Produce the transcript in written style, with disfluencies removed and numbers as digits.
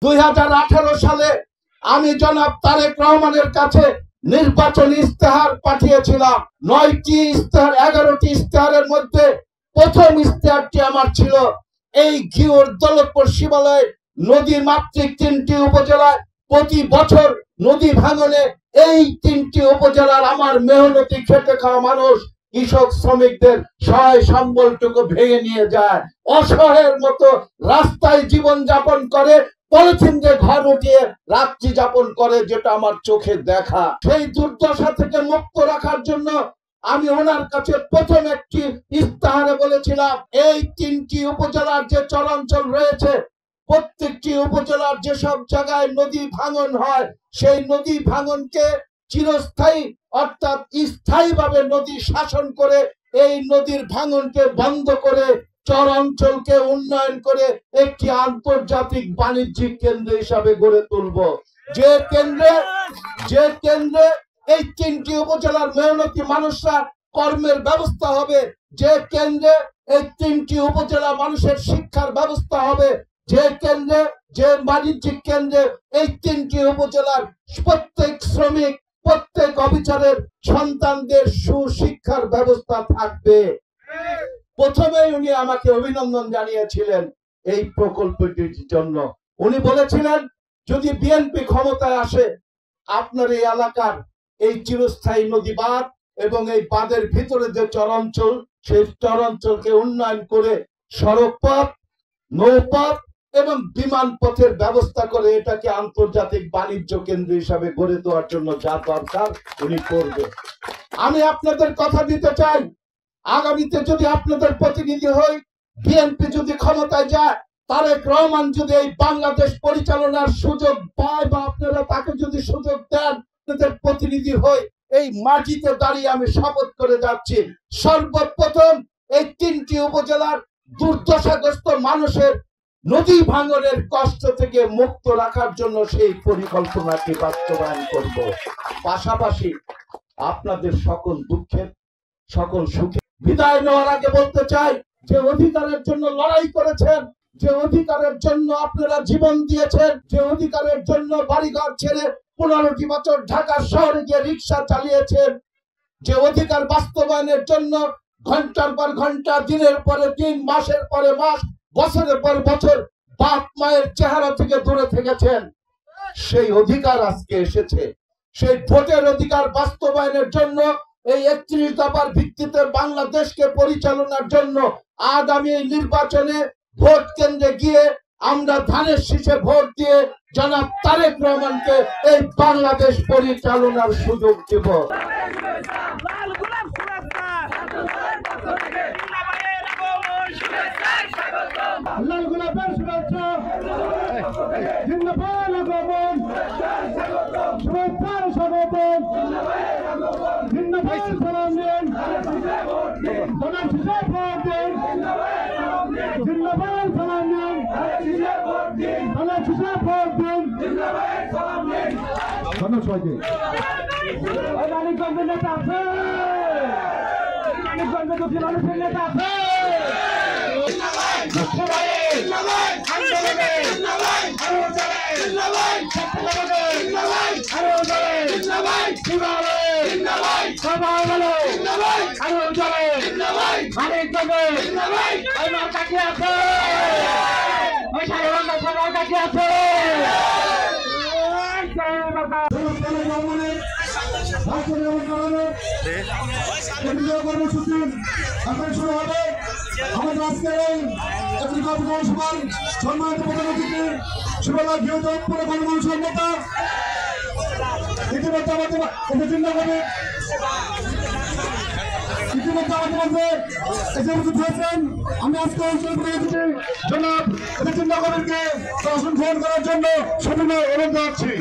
2018 সালে আমি জনাব তারেক রহমানের কাছে নির্বাচনী ইস্তেহার পাঠিয়েছিলাম। 9টি ইস্তেহার, 11টি ইস্তেহারের মধ্যে প্রথম ইস্তেহারটি আমার ছিল এই ঘিওর দৌলতপুর শিবালয় নদী মাতৃক 3টি উপজেলায় প্রতি বছর নদী ভাঙনে এই 3টি উপজেলার আমার মেহনতি খেটে খাওয়া মানুষ, কৃষক, শ্রমিকদের সহায় সম্বলটুকু ভেঙে নিয়ে যায়। অসহায়ের মতো রাস্তায় জীবন যাপন করে, পলিথিন দিয়ে ঘর উঠিয়ে রাত্রি যাপন করে, যেটা আমার চোখে দেখা। সেই দুর্দশা থেকে মুক্ত রাখার জন্য আমি ওনার কাছে প্রথম একটি ইস্তেহারে বলেছিলাম এই 3টি উপজেলার যে চরাঞ্চল রয়েছে, প্রত্যেকটি উপজেলার যেসব জায়গায় নদী ভাঙন হয় সেই নদী ভাঙনকে চিরস্থায়ী অর্থাৎ স্থায়ীভাবে নদী শাসন করে এই নদীর ভাঙনকে বন্ধ করে চরাঞ্চলকে উন্নয়ন করে একটি আন্তর্জাতিক বাণিজ্যিক কেন্দ্র হিসাবে গড়ে তুলব। যে কেন্দ্রে এই 3টি উপজেলার মেহনতি মানুষরা কর্মের ব্যবস্থা হবে, যে কেন্দ্রে এই 3টি উপজেলা মানুষের শিক্ষার ব্যবস্থা হবে, যে কেন্দ্রে, যে বাণিজ্যিক কেন্দ্রে এই 3টি উপজেলার প্রত্যেক শ্রমিক, প্রত্যেক অফিসারের সন্তানদের সুশিক্ষার ব্যবস্থা থাকবে। প্রথমেই উনি আমাকে অভিনন্দন জানিয়েছিলেন এই প্রকল্পটির জন্য। উনি বলেছিলেন যদি বিএনপি ক্ষমতায় আসে আপনার এই এলাকার এই চিরস্থায়ী নদী বাঁধ এবং এই বাঁধের ভিতরে যে চরাঞ্চল সেই চরাঞ্চলকে উন্নয়ন করে সড়ক পথ, নৌপথ এবং বিমান পথের ব্যবস্থা করে এটাকে আন্তর্জাতিক বাণিজ্য কেন্দ্র হিসাবে গড়ে দেওয়ার জন্য যা দরকার উনি করবে। আমি আপনাদের কথা দিতে চাই, আগামীতে যদি আপনাদের প্রতিনিধি হই, বিএনপি যদি ক্ষমতায় যায়, তারেক রহমান যদি এই বাংলাদেশ পরিচালনার সুযোগ পায় বা আপনারা তাকে যদি সুযোগ দেন, আপনাদের প্রতিনিধি হই, এই মাটিতে দাঁড়িয়ে আমি শপথ করে যাচ্ছি সর্বপ্রথম এই 3টি উপজেলার দুর্দশাগ্রস্ত মানুষের নদী ভাঙনের কষ্ট থেকে মুক্ত রাখার জন্য সেই পরিকল্পনাটি বাস্তবায়ন করব। পাশাপাশি আপনাদের সকল দুঃখের, সকল সুখে বিদায় নেওয়ার আগে বলতে চাই যে অধিকারের জন্য লড়াই করেছেন, যে অধিকারের জন্য আপনারা জীবন দিয়েছেন, যে অধিকারের জন্য বাড়িঘর ছেড়ে 15টি বছর ঢাকা শহরে গিয়ে রিক্সা চালিয়েছেন, যে অধিকার বাস্তবায়নের জন্য ঘন্টার পর ঘন্টা, দিনের পরে দিন, মাসের পরে মাস, বছরের পর বছর বাপ মায়ের চেহারা থেকে দূরে থেকেছেন, সেই অধিকার আজকে এসেছে। সেই ভোটের অধিকার বাস্তবায়নের জন্য এই 31 দফার ভিত্তিতে বাংলাদেশকে পরিচালনার জন্য আগামী নির্বাচনে ভোট কেন্দ্রে গিয়ে আমরা ধানের শীষে ভোট দিয়ে জনাব তারেক রহমানকে এই বাংলাদেশ পরিচালনার সুযোগ দেব। লাল গোলাপের শুভেচ্ছা, জিন্দাবাদ আগমন, শুভেচ্ছার স্বাগতম, জিন্দাবাদ সালাম দিন, ধানের শীষে ভোট দিন, জিন্দাবাদ সালাম দিন, ধানের শীষে ভোট দিন, ধন্যবাদ সবাইকে। মানিকগঞ্জের নেতা আছে, মানিকগঞ্জের দুঃখী মানুষের নেতা আছে, কর্মসূচি এখন শুরু হবে। আমাদের আজকের এই সভার সম্মানিত প্রধান অতিথি শিবালয় ঘিওর দৌলতপুর গণমানুষের নেতা ইতিমধ্যে আমাদের চিন্তা করবে, ইতিমধ্যে আমাদের মধ্যে এসে উপস্থিত হয়েছেন। আমি আজকে অঞ্চলের প্রধান অতিথি জনাব চিন্তা কবিরকে আসন গ্রহণ করার জন্য সবিনয় অনুরোধ জানাচ্ছি।